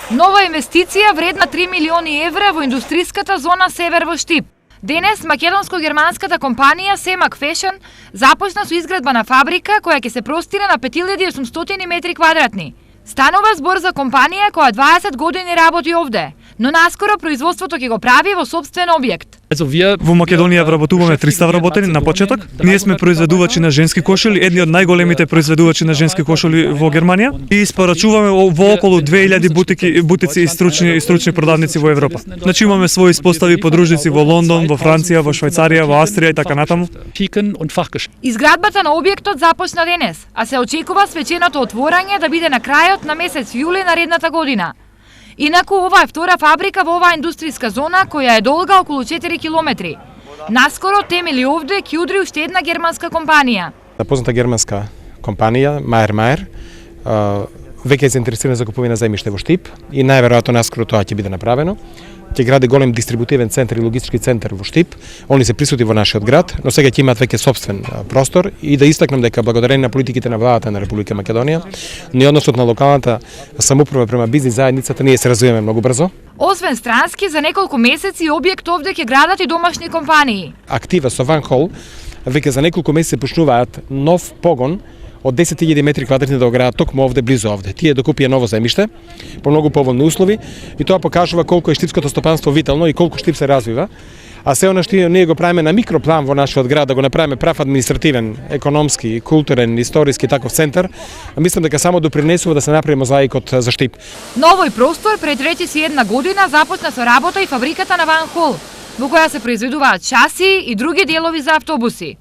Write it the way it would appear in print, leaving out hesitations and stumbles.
Нова инвестиција вредна 3 милиони евра во индустриската зона Север во Штип. Денес македонско-германската компанија Семак Фешн започна со изградба на фабрика која ќе се простира на 5800 метри квадратни. Станува збор за компанија која 20 години работи овде, но наскоро производството ќе го прави во сопствен објект. Во Македонија вработуваме 300 вработени на почеток. Ние сме произведувачи на женски кошули, едни од најголемите произведувачи на женски кошули во Германија и испорачуваме во околу 2000 бутици и стручни продавници во Европа. Значи имаме своји испостави подружници во Лондон, во Франција, во Швајцарија, во Австрија и така натаму. Изградбата на објектот започна денес, а се очекува свеченото отворање да биде на крајот на месец јули наредната година. Инаку, ова е втора фабрика во оваа индустријска зона, која е долга околу 4 километри. Наскоро темели овде ќе удри уште една германска компанија. Позната германска компанија, Майер, веќе е заинтересирана за купувина земјиште во Штип и најверојатно наскоро тоа ќе биде направено. Ќе гради голем дистрибутивен центар и логистички центар во Штип. Они се присути во нашиот град, но сега ќе имаат веќе сопствен простор и да истакнам дека благодарение на политиките на владата на Република Македонија, ни односот на локалната самоуправа према бизнис заедницата ние се развиваме многу брзо. Освен странски, за неколку месеци објект овде ќе градат и домашни компании. Актива со Ван Хол веќе за неколку месеци почнуваат нов погон од 10.000 метри квадратни да го градат токму овде, близу овде. Тие докупија ново земјиште по многу поволни услови и тоа покажува колку е штипското стопанство витално и колку Штип се развива. А се она што ние го правиме на микроплан во нашиот град, да го направиме прав административен, економски, културен, историски таков центар, мислам дека само допринесува да се направи мозаикот за Штип. Новој простор пред речиси една година започна со работа и фабриката на Ван Хол, во која се произведуваат шасии и други делови за автобуси.